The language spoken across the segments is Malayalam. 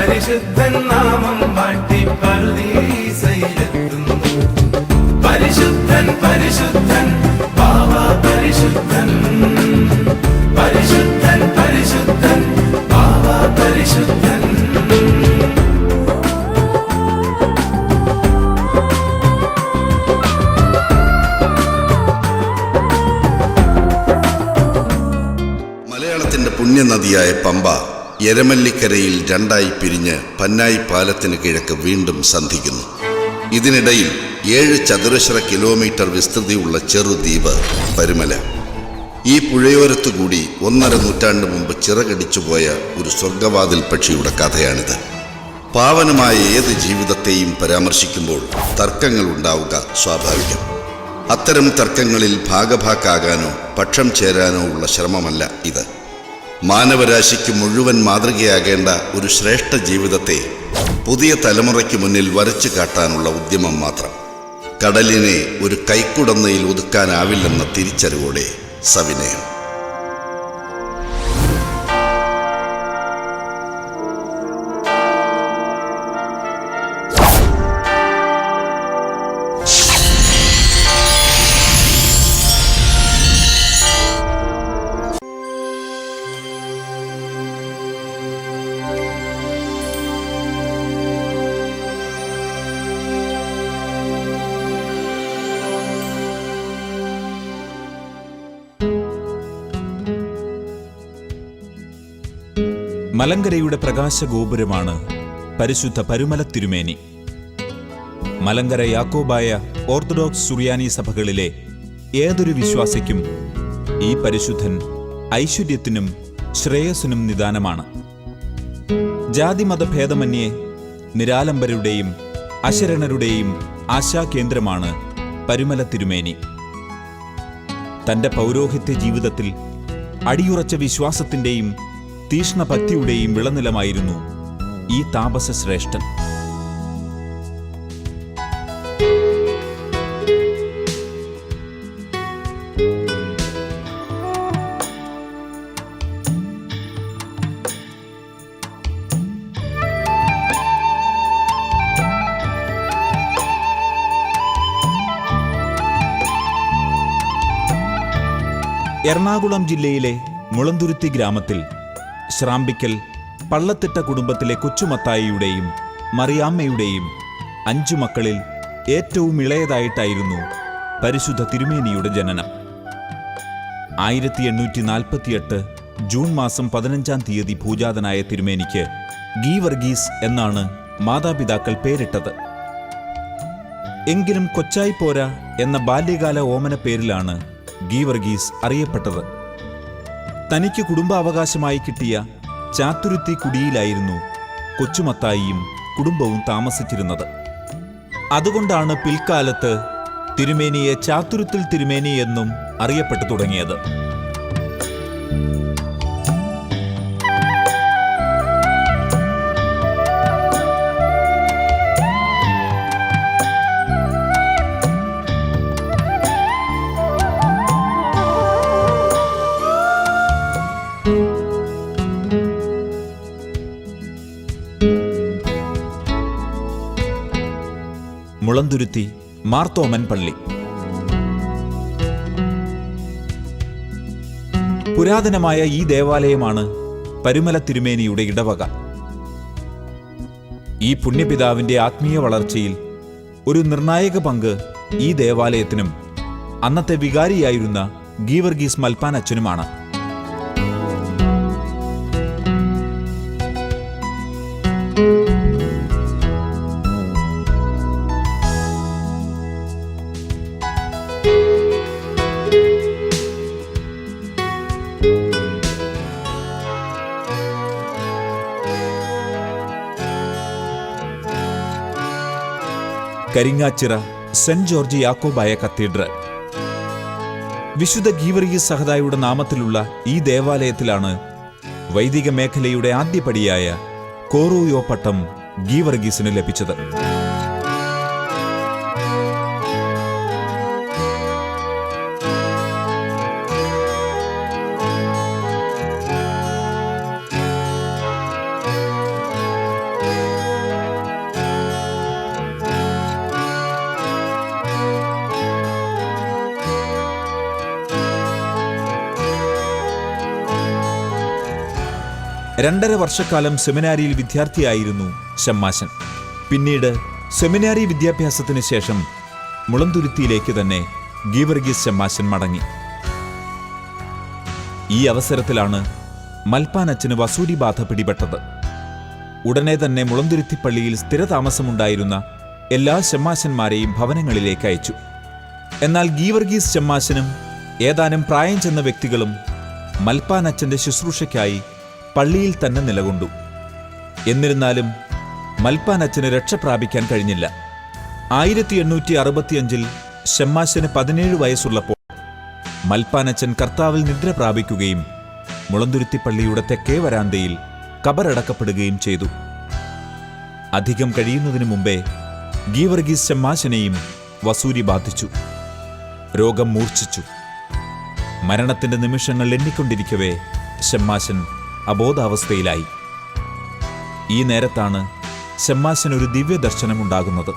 പരിശുദ്ധൻ നാമം വാഴ്ത്തി പറുദീസയിലെത്തുന്നു. പരിശുദ്ധൻ പരിശുദ്ധൻ ബാവാ പരിശുദ്ധൻ, പരിശുദ്ധൻ പരിശുദ്ധൻ ബാവാ പരിശുദ്ധൻ. മലയാളത്തിന്റെ പുണ്യനദിയായ പമ്പ എരമല്ലിക്കരയിൽ രണ്ടായി പിരിഞ്ഞ് പന്നായി പാലത്തിന് കിഴക്ക് വീണ്ടും സന്ധിക്കുന്നു. ഇതിനിടയിൽ 7 ചതുരശ്ര കിലോമീറ്റർ വിസ്തൃതിയുള്ള ചെറുദ്വീപ് പരുമല. ഈ പുഴയോരത്തുകൂടി 1.5 നൂറ്റാണ്ട് മുമ്പ് ചിറകടിച്ചുപോയ ഒരു സ്വർഗവാതിൽ പക്ഷിയുടെ കഥയാണിത്. പാവനമായ ഏത് ജീവിതത്തെയും പരാമർശിക്കുമ്പോൾ തർക്കങ്ങൾ ഉണ്ടാവുക സ്വാഭാവികം. അത്തരം തർക്കങ്ങളിൽ ഭാഗഭാക്കാകാനോ പക്ഷം ചേരാനോ ഉള്ള ശ്രമമല്ല ഇത്. മാനവരാശിക്ക് മുഴുവൻ മാതൃകയാകേണ്ട ഒരു ശ്രേഷ്ഠ ജീവിതത്തെ പുതിയ തലമുറയ്ക്ക് മുന്നിൽ വരച്ചു കാട്ടാനുള്ള ഉദ്യമം മാത്രം. കടലിനെ ഒരു കൈക്കുടന്നയിൽ ഒതുക്കാനാവില്ലെന്ന തിരിച്ചറിവോടെ സവിനയം. മലങ്കരയുടെ പ്രകാശഗോപുരമാണ് പരിശുദ്ധ പരുമല തിരുമേനി. മലങ്കര യാക്കോബായ ഓർത്തഡോക്സ് സുറിയാനി സഭകളിലെ ഏതൊരു വിശ്വാസിക്കും ഈ പരിശുദ്ധൻ ഐശ്വര്യത്തിനും ശ്രേയസ്സിനും നിദാനമാണ്. ജാതിമതഭേദമന്യേ നിരാലംബരുടെയും അശരണരുടെയും ആശാകേന്ദ്രമാണ് പരുമല തിരുമേനി. തന്റെ പൗരോഹിത്യ ജീവിതത്തിൽ അടിയുറച്ച വിശ്വാസത്തിന്റെയും തീഷ്ണഭക്തിയുടെയും വിളനിലമായിരുന്നു ഈ താപസ ശ്രേഷ്ഠൻ. എറണാകുളം ജില്ലയിലെ മുളന്തുരുത്തി ഗ്രാമത്തിൽ ശ്രാമ്പിക്കൽ പള്ളത്തിട്ട കുടുംബത്തിലെ കൊച്ചുമത്തായിയുടെയും മറിയാമ്മയുടെയും 5 മക്കളിൽ ഏറ്റവും ഇളയതായിട്ടായിരുന്നു പരിശുദ്ധ തിരുമേനിയുടെ ജനനം. 1848 ജൂൺ മാസം 15-ാം തീയതി പൂജാതനായ തിരുമേനിക്ക് ഗീവർഗീസ് എന്നാണ് മാതാപിതാക്കൾ പേരിട്ടത്. എങ്കിലും കൊച്ചായിപ്പോര എന്ന ബാല്യകാല ഓമന പേരിലാണ് ഗീവർഗീസ് അറിയപ്പെട്ടത്. തനിക്ക് കുടുംബാവകാശമായി കിട്ടിയ ചാത്തുരുത്തി കുടിയിലായിരുന്നു കൊച്ചുമത്തായിയും കുടുംബവും താമസിച്ചിരുന്നത്. അതുകൊണ്ടാണ് പിൽക്കാലത്ത് തിരുമേനിയെ ചാത്തുരുത്തിൽ തിരുമേനി എന്നും അറിയപ്പെട്ടു തുടങ്ങിയത്. മുളന്തുരുത്തി മാർത്തോമൻ പള്ളി പുരാതനമായ ഈ ദേവാലയമാണ് പരുമല തിരുമേനിയുടെ ഇടവക. ഈ പുണ്യപിതാവിന്റെ ആത്മീയ വളർച്ചയിൽ ഒരു നിർണായക പങ്ക് ഈ ദേവാലയത്തിനും അന്നത്തെ വികാരിയായിരുന്ന ഗീവർഗീസ് മൽപ്പാൻ അച്ഛനുമാണ്. കരിങ്ങാച്ചിറ സെന്റ് ജോർജ് യാക്കോബായ കത്തീഡ്രൽ. വിശുദ്ധ ഗീവർഗീസ് സഹദായുടെ നാമത്തിലുള്ള ഈ ദേവാലയത്തിലാണ് വൈദിക മേഖലയുടെ ആദ്യപടിയായ കോറൂയോ പട്ടം ഗീവർഗീസിന് ലഭിച്ചത്. 2.5 വർഷക്കാലം സെമിനാരിയിൽ വിദ്യാർത്ഥിയായിരുന്നു ഷമ്മാശൻ. പിന്നീട് സെമിനാരി വിദ്യാഭ്യാസത്തിന് ശേഷം മുളന്തുരുത്തിയിലേക്ക് തന്നെ ഗീവർഗീസ് ഷമ്മാശൻ മടങ്ങി. ഈ അവസരത്തിലാണ് മൽപ്പാനച്ചന് വസൂരി ബാധ പിടിപെട്ടത്. ഉടനെ തന്നെ മുളന്തുരുത്തി പള്ളിയിൽ സ്ഥിരതാമസമുണ്ടായിരുന്ന എല്ലാ ഷമ്മാശന്മാരെയും ഭവനങ്ങളിലേക്ക് അയച്ചു. എന്നാൽ ഗീവർഗീസ് ഷമ്മാശനും ഏതാനും പ്രായം ചെന്ന വ്യക്തികളും മൽപ്പാനച്ചന്റെ ശുശ്രൂഷയ്ക്കായി പള്ളിയിൽ തന്നെ നിലകൊണ്ടു. എന്നിരുന്നാലും മൽപ്പാനച്ചന് രക്ഷ പ്രാപിക്കാൻ കഴിഞ്ഞില്ല. 1865 ഷമ്മാശന് 17 വയസ്സുള്ളപ്പോൾ മൽപ്പാനച്ചൻ കർത്താവിൽ നിദ്ര പ്രാപിക്കുകയും മുളന്തുരുത്തി പള്ളിയുടെ തെക്കേ വരാന്തയിൽ കബറടക്കപ്പെടുകയും ചെയ്തു. അധികം കഴിയുന്നതിനു മുമ്പേ ഗീവർഗീസ് ഷമ്മാശനെയും വസൂരി ബാധിച്ചു. രോഗം മൂർച്ഛിച്ചു. മരണത്തിന്റെ നിമിഷങ്ങൾ എണ്ണിക്കൊണ്ടിരിക്കവേ ഷമ്മാശൻ അബോധാവസ്ഥയിലായി. ഈ നേരത്താണ് ഷമ്മാശൻ ഒരു ദിവ്യദർശനമുണ്ടാകുന്നത്.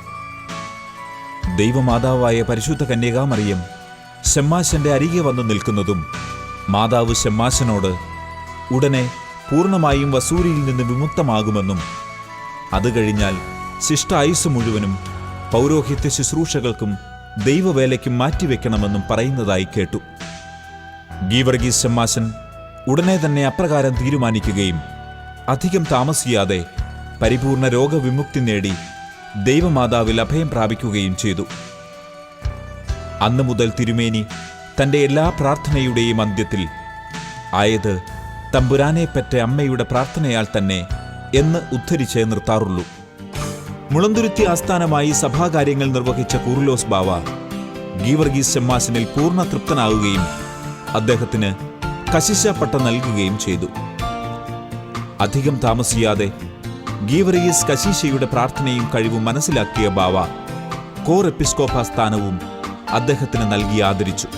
ദൈവമാതാവായ പരിശുദ്ധ കന്യകാമറിയം ഷമ്മാശന്റെ അരികെ വന്നു നിൽക്കുന്നതും മാതാവ് ഷമ്മാശനോട് ഉടനെ പൂർണ്ണമായും വസൂരിയിൽ നിന്ന് വിമുക്തമാകുമെന്നും അത് കഴിഞ്ഞാൽ ശിഷ്ടായുസ് മുഴുവനും പൗരോഹിത്യ ശുശ്രൂഷകൾക്കും ദൈവവേലയ്ക്കും മാറ്റിവെക്കണമെന്നും പറയുന്നതായി കേട്ടു. ഗീവർഗീസ് ഷമ്മാശൻ ഉടനെ തന്നെ അപ്രകാരം തീരുമാനിക്കുകയും അധികം താമസിയാതെ പരിപൂർണ രോഗവിമുക്തി നേടി ദൈവമാതാവിൽ അഭയം പ്രാപിക്കുകയും ചെയ്തു. അന്നു മുതൽ തിരുമേനി തന്റെ എല്ലാ പ്രാർത്ഥനയുടെയും അന്ത്യത്തിൽ ആയത് തമ്പുരാനെ പെറ്റ അമ്മയുടെ പ്രാർത്ഥനയാൽ തന്നെ എന്ന് ഉദ്ധരിച്ചേ നിർത്താറുള്ളൂ. മുളന്തുരുത്തി ആസ്ഥാനമായി സഭാകാര്യങ്ങൾ നിർവഹിച്ച കൂറിലോസ് ബാവ ഗീവർഗീസ് ഷമ്മാശനിൽ പൂർണ്ണ തൃപ്തനാവുകയും അദ്ദേഹത്തിന് കശിശ പട്ടം നൽകുകയും ചെയ്തു. അധികം താമസിയാതെ ഗീവർഗീസ് കശീശയുടെ പ്രാർത്ഥനയും കഴിവും മനസ്സിലാക്കിയ ബാവ കോർ എപ്പിസ്കോപ്പ സ്ഥാനവും അദ്ദേഹത്തിന് നൽകി ആദരിച്ചു.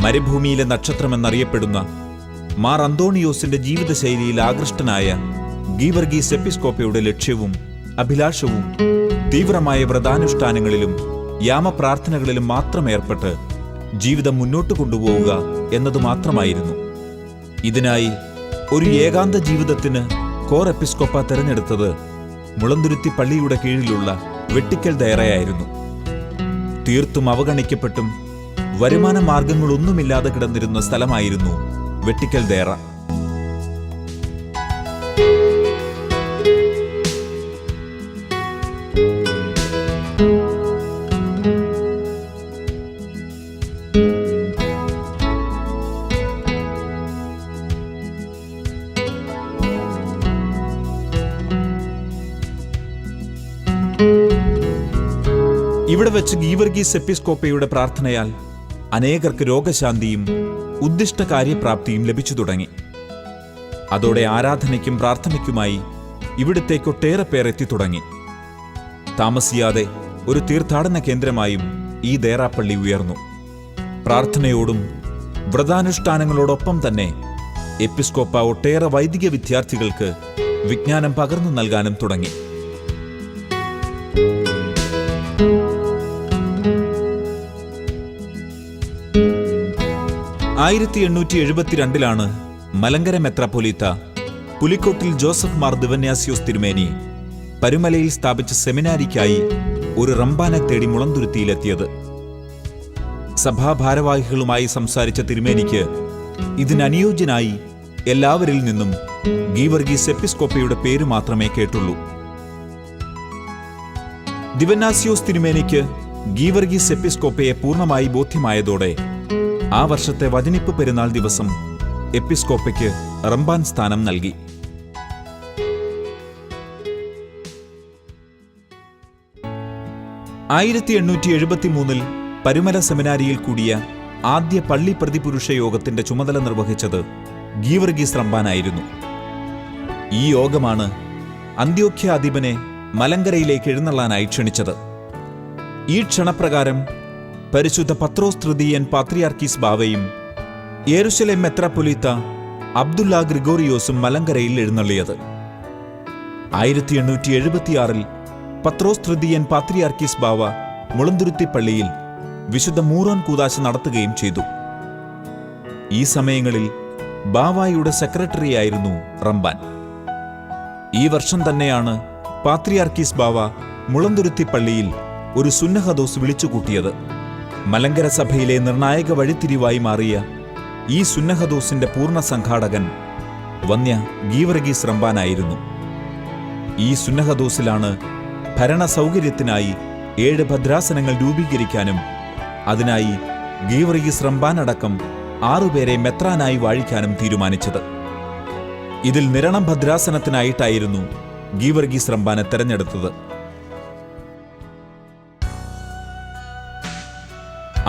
മരുഭൂമിയിലെ നക്ഷത്രമെന്നറിയപ്പെടുന്ന മാർ അന്തോണിയോസിന്റെ ജീവിതശൈലിയിൽ ആകൃഷ്ടനായ ഗീവർഗീസ് എപ്പിസ്കോപ്പയുടെ ലക്ഷ്യവും അഭിലാഷവും തീവ്രമായ വ്രതാനുഷ്ഠാനങ്ങളിലും യാമപ്രാർത്ഥനകളിലും മാത്രം ഏർപ്പെട്ട് ജീവിതം മുന്നോട്ട് കൊണ്ടുപോവുക എന്നതു മാത്രമായിരുന്നു. ഇതിനായി ഒരു ഏകാന്ത ജീവിതത്തിന് കോർ എപ്പിസ്കോപ്പ തെരഞ്ഞെടുത്തത് മുളന്തുരുത്തി പള്ളിയുടെ കീഴിലുള്ള വെട്ടിക്കൽ ദയറയായിരുന്നു. തീർത്തും അവഗണിക്കപ്പെട്ടും വരുമാന മാർഗങ്ങളൊന്നുമില്ലാതെ കിടന്നിരുന്ന സ്ഥലമായിരുന്നു വെട്ടിക്കൽ ദയറ. ഇവിടെ വെച്ച് ഗീവർഗീസ് എപ്പിസ്കോപ്പയുടെ പ്രാർത്ഥനയാൽ അനേകർക്ക് രോഗശാന്തിയും ഉദ്ദിഷ്ട കാര്യപ്രാപ്തിയും ലഭിച്ചു തുടങ്ങി. അതോടെ ആരാധനയ്ക്കും പ്രാർത്ഥനയ്ക്കുമായി ഇവിടത്തേക്ക് ഒട്ടേറെ പേർ എത്തിത്തുടങ്ങി. താമസിയാതെ ഒരു തീർത്ഥാടന കേന്ദ്രമായും ഈ ദേറാപ്പള്ളി ഉയർന്നു. പ്രാർത്ഥനയോടും വ്രതാനുഷ്ഠാനങ്ങളോടൊപ്പം തന്നെ എപ്പിസ്കോപ്പ ഒട്ടേറെ വൈദിക വിദ്യാർത്ഥികൾക്ക് വിജ്ഞാനം പകർന്നു നൽകാനും തുടങ്ങി. 1872 മലങ്കര മെത്രാപ്പൊലീത്ത പുലിക്കോട്ടിൽ ജോസഫ് മാർ ദിവന്യാസ്യോസ് തിരുമേനി പരുമലയിൽ സ്ഥാപിച്ച സെമിനാരിക്കായി ഒരു റംബാനെ തേടി മുളന്തുരുത്തിയിലെത്തിയത്. സഭാഭാരവാഹികളുമായി സംസാരിച്ച തിരുമേനിക്ക് ഇതിനനുയോജ്യനായി എല്ലാവരിൽ നിന്നും ഗീവർഗീസ് എപ്പിസ്കോപ്പയുടെ പേര് മാത്രമേ കേട്ടുള്ളൂ. ദിവന്യാസ്യോസ് തിരുമേനിക്ക് ഗീവർഗീസ് എപ്പിസ്കോപ്പയെ പൂർണ്ണമായി ബോധ്യമായതോടെ ആ വർഷത്തെ വചനിപ്പ് പെരുന്നാൾ ദിവസം എപ്പിസ്കോപ്പയ്ക്ക് റംബാൻ സ്ഥാനം നൽകി. ൽ പരുമല സെമിനാരിയിൽ കൂടിയ ആദ്യ പള്ളി പ്രതിപുരുഷ യോഗത്തിന്റെ ചുമതല നിർവഹിച്ചത് ഗീവർഗീസ് റംബാനായിരുന്നു. ഈ യോഗമാണ് അന്ത്യോഖ്യാധിപനെ മലങ്കരയിലേക്ക് എഴുന്നള്ളാനായി ക്ഷണിച്ചത്. ഈ ക്ഷണപ്രകാരം പരിശുദ്ധ പത്രോസ് തൃതീയൻ പാത്രിയാർക്കീസ് ബാവയും യെരുശലേം മെത്രാപ്പൊലീത്ത അബ്ദുല്ല ഗ്രിഗോറിയോസും മലങ്കരയിൽ എഴുന്നള്ളിയത്. 1876 പത്രോസ് തൃതീയൻ പാത്രിയാർക്കീസ് ബാവ മുളന്തുരുത്തി പള്ളിയിൽ വിശുദ്ധ മൂറോൻ കൂദാശ നടത്തുകയും ചെയ്തു. ഈ സമയങ്ങളിൽ ബാവായുടെ സെക്രട്ടറിയായിരുന്നു റമ്പാൻ. ഈ വർഷം തന്നെയാണ് പാത്രിയാർക്കീസ് ബാവ മുളന്തുരുത്തി പള്ളിയിൽ ഒരു സുന്നഹദോസ് വിളിച്ചുകൂട്ടിയത്. മലങ്കര സഭയിലെ നിർണായക വഴിത്തിരിവായി മാറിയ ഈ സുന്നഹദോസിന്റെ പൂർണ്ണ സംഘാടകൻ വന്യ ഗീവർഗീസ് റമ്പാനായിരുന്നു. ഈ സുന്നഹദോസിലാണ് ഭരണ സൗകര്യത്തിനായി 7 ഭദ്രാസനങ്ങൾ രൂപീകരിക്കാനും അതിനായി ഗീവർഗീസ് റമ്പാനടക്കം 6 പേരെ മെത്രാനായി വാഴിക്കാനും തീരുമാനിച്ചത്. ഇതിൽ നിരണം ഭദ്രാസനത്തിനായിട്ടായിരുന്നു ഗീവർഗീസ് റമ്പാനെ തെരഞ്ഞെടുത്തത്.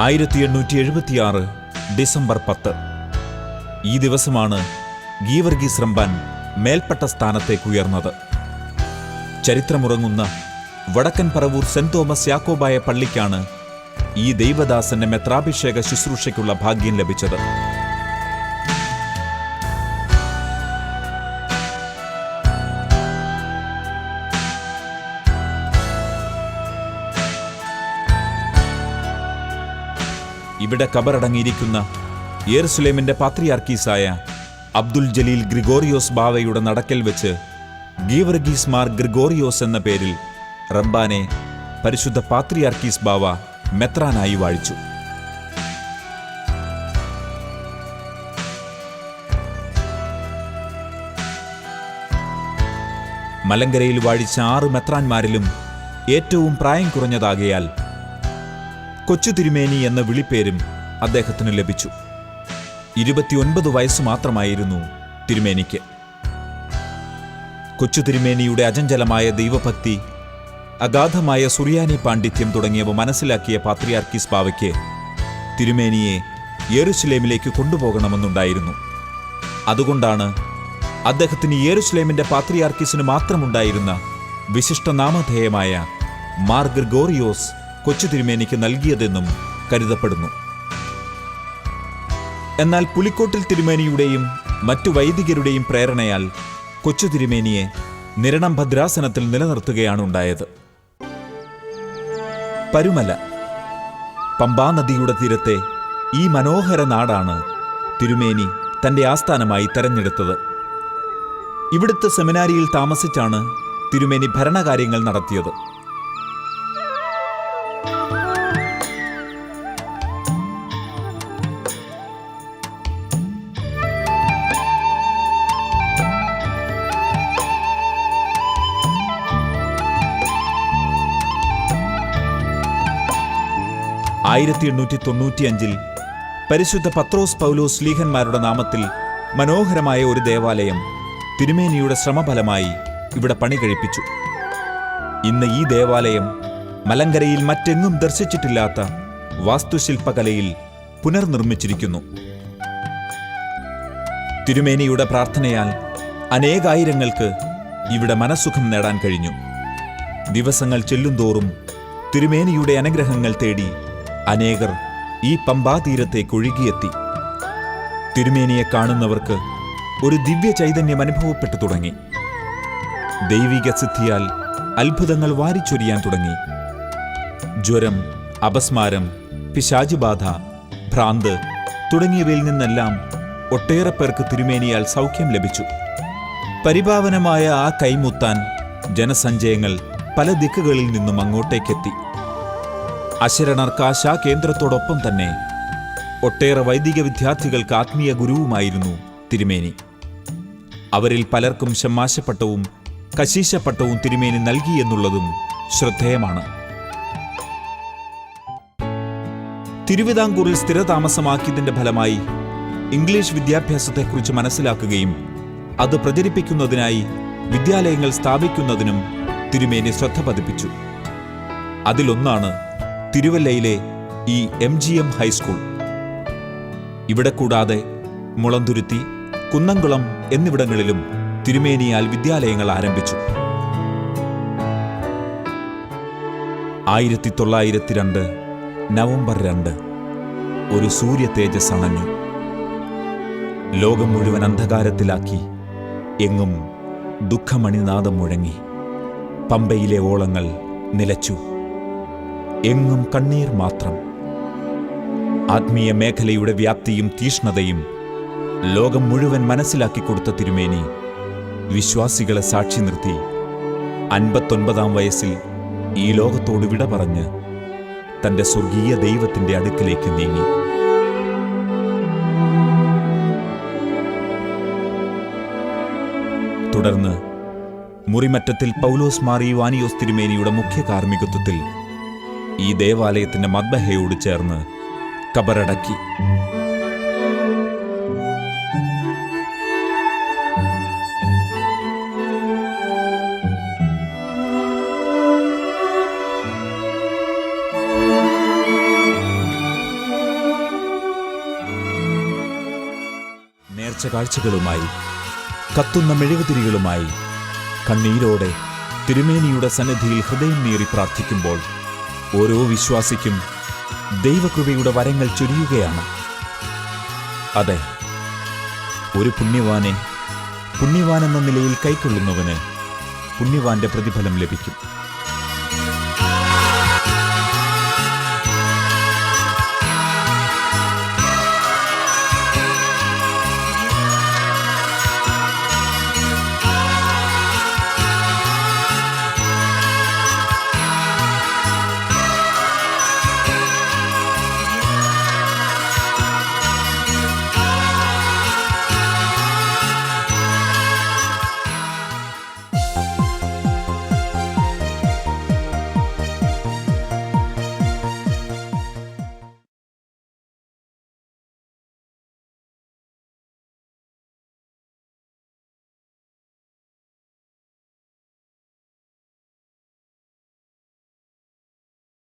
1876 ഡിസംബർ 10 ഈ ദിവസമാണ് ഗീവർഗീസ് റമ്പാൻ മേൽപ്പെട്ട സ്ഥാനത്തേക്കുയർന്നത്. ചരിത്രമുറങ്ങുന്ന വടക്കൻ പറവൂർ സെന്റ് തോമസ് യാക്കോബായ പള്ളിക്കാണ് ഈ ദൈവദാസന്റെ മെത്രാഭിഷേക ശുശ്രൂഷയ്ക്കുള്ള ഭാഗ്യം ലഭിച്ചത്. ഇവിടെ കബറടങ്ങിയിരിക്കുന്ന യെരുശലേമിന്റെ പാത്രിയാർക്കീസായ അബ്ദുൽ ജലീൽ ഗ്രിഗോറിയോസ് ബാവയുടെ നടക്കൽ വെച്ച് ഗീവർഗീസ് മാർ ഗ്രിഗോറിയോസ് എന്ന പേരിൽ റമ്പാനെ പരിശുദ്ധ പാത്രിയാർക്കീസ് ബാവ മെത്രാനായി വാഴിച്ചു. മലങ്കരയിൽ വാഴിച്ച 6 മെത്രാന്മാരിലും ഏറ്റവും പ്രായം കുറഞ്ഞതാകയാൽ കൊച്ചു തിരുമേനി എന്ന വിളിപ്പേരും അദ്ദേഹത്തിന് ലഭിച്ചു. 29 വയസ്സ് മാത്രമായിരുന്നു തിരുമേനിക്ക്. കൊച്ചു തിരുമേനിയുടെ അചഞ്ചലമായ ദൈവഭക്തി, അഗാധമായ സുറിയാനി പാണ്ഡിത്യം തുടങ്ങിയവ മനസ്സിലാക്കിയ പാത്രിയാർക്കീസ് ബാവയ്ക്ക് തിരുമേനിയെ യെരുശലേമിലേക്ക് കൊണ്ടുപോകണമെന്നുണ്ടായിരുന്നു. അതുകൊണ്ടാണ് അദ്ദേഹത്തിന് യെരുശലേമിന്റെ പാത്രിയാർക്കീസിന് മാത്രമുണ്ടായിരുന്ന വിശിഷ്ട നാമധേയമായ മാർ ഗ്രിഗോറിയോസ് കൊച്ചു തിരുമേനിക്ക് നൽകിയതെന്നും കരുതപ്പെടുന്നു. എന്നാൽ പുലിക്കോട്ടിൽ തിരുമേനിയുടെയും മറ്റു വൈദികരുടെയും പ്രേരണയാൽ കൊച്ചു തിരുമേനിയെ നിരണം ഭദ്രാസനത്തിൽ നിലനിർത്തുകയാണുണ്ടായത്. പരുമല, പമ്പാനദിയുടെ തീരത്തെ ഈ മനോഹര നാടാണ് തിരുമേനി തന്റെ ആസ്ഥാനമായി തെരഞ്ഞെടുത്തത്. ഇവിടുത്തെ സെമിനാരിയിൽ താമസിച്ചാണ് തിരുമേനി ഭരണകാര്യങ്ങൾ നടത്തിയത്. ആയിരത്തി 1895 പരിശുദ്ധ പത്രോസ് പൗലോസ് ശ്ലീഹന്മാരുടെ നാമത്തിൽ മനോഹരമായ ഒരു ദേവാലയം തിരുമേനിയുടെ ശ്രമഫലമായി ഇവിടെ പണി കഴിപ്പിച്ചു. ഇന്ന് ഈ ദേവാലയം മലങ്കരയിൽ മറ്റെങ്ങും ദർശിച്ചിട്ടില്ലാത്ത വാസ്തുശില്പകലയിൽ പുനർനിർമ്മിച്ചിരിക്കുന്നു. തിരുമേനിയുടെ പ്രാർത്ഥനയാൽ അനേകായിരങ്ങൾക്ക് ഇവിടെ മനസ്സുഖം നേടാൻ കഴിഞ്ഞു. ദിവസങ്ങൾ ചെല്ലുന്തോറും തിരുമേനിയുടെ അനുഗ്രഹങ്ങൾ തേടി അനേകർ ഈ പമ്പാതീരത്തേക്ക് ഒഴുകിയെത്തി. തിരുമേനിയെ കാണുന്നവർക്ക് ഒരു ദിവ്യ ചൈതന്യം അനുഭവപ്പെട്ടു തുടങ്ങി. ദൈവിക സിദ്ധിയാൽ അത്ഭുതങ്ങൾ വാരിച്ചൊരിയാൻ തുടങ്ങി. ജ്വരം, അപസ്മാരം, പിശാചുബാധ, ഭ്രാന്ത് തുടങ്ങിയവയിൽ നിന്നെല്ലാം ഒട്ടേറെ പേർക്ക് തിരുമേനിയാൽ സൗഖ്യം ലഭിച്ചു. പരിപാവനമായ ആ കൈമുത്താൻ ജനസഞ്ചയങ്ങൾ പല ദിക്കുകളിൽ നിന്നും അങ്ങോട്ടേക്കെത്തി. അശരണർക്ക് ആശാ കേന്ദ്രത്തോടൊപ്പം തന്നെ ഒട്ടേറെ വൈദിക വിദ്യാർത്ഥികൾക്ക് ആത്മീയ ഗുരുവുമായിരുന്നു തിരുമേനി. അവരിൽ പലർക്കും ഷമ്മാശപ്പട്ടവും കശീശപ്പട്ടവും തിരുമേനി നൽകിയെന്നുള്ളതും ശ്രദ്ധേയമാണ്. തിരുവിതാംകൂറിൽ സ്ഥിരതാമസമാക്കിയതിന്റെ ഫലമായി ഇംഗ്ലീഷ് വിദ്യാഭ്യാസത്തെക്കുറിച്ച് മനസ്സിലാക്കുകയും അത് പ്രചരിപ്പിക്കുന്നതിനായി വിദ്യാലയങ്ങൾ സ്ഥാപിക്കുന്നതിനും തിരുമേനി ശ്രദ്ധ പതിപ്പിച്ചു. അതിലൊന്നാണ് തിരുവല്ലയിലെ ഈ MGM ഹൈസ്കൂൾ. ഇവിടെ കൂടാതെ മുളന്തുരുത്തി, കുന്നംകുളം എന്നിവിടങ്ങളിലും തിരുമേനിയാൽ വിദ്യാലയങ്ങൾ ആരംഭിച്ചു. 1902 നവംബർ 2 ഒരു സൂര്യ തേജസ് അണഞ്ഞു. ലോകം മുഴുവൻ അന്ധകാരത്തിലാക്കി. എങ്ങും ദുഃഖമണിനാദം മുഴങ്ങി. പമ്പയിലെ ഓളങ്ങൾ നിലച്ചു. എങ്ങും കണ്ണീർ മാത്രം. ആത്മീയ മേഖലയുടെ വ്യാപ്തിയും തീഷ്ണതയും ലോകം മുഴുവൻ മനസ്സിലാക്കി കൊടുത്ത തിരുമേനി വിശ്വാസികളെ സാക്ഷി നിർത്തി 59-ാം വയസ്സിൽ ഈ ലോകത്തോട് വിട പറഞ്ഞ് തന്റെ സ്വർഗീയ ദൈവത്തിന്റെ അടുക്കിലേക്ക് നീങ്ങി. തുടർന്ന് മുറിമറ്റത്തിൽ പൗലോസ് മാർ ഈവാനിയോസ് തിരുമേനിയുടെ മുഖ്യ കാർമ്മികത്വത്തിൽ ഈ ദേവാലയത്തിന്റെ മദ്ബഹയോട് ചേർന്ന് കബറടക്കി. നേർച്ച കാഴ്ചകളുമായി കത്തുന്ന മെഴുകുതിരികളുമായി കണ്ണീരോടെ തിരുമേനിയുടെ സന്നിധിയിൽ ഹൃദയം നീറി പ്രാർത്ഥിക്കുമ്പോൾ ഓരോ വിശ്വാസിക്കും ദൈവകൃപയുടെ വരങ്ങൾ ചൊരിയുകയാണ്. അതെ, ഒരു പുണ്യവാനെന്ന നിലയിൽ കൈക്കൊള്ളുന്നവന് പുണ്യവാന്റെ പ്രതിഫലം ലഭിക്കും.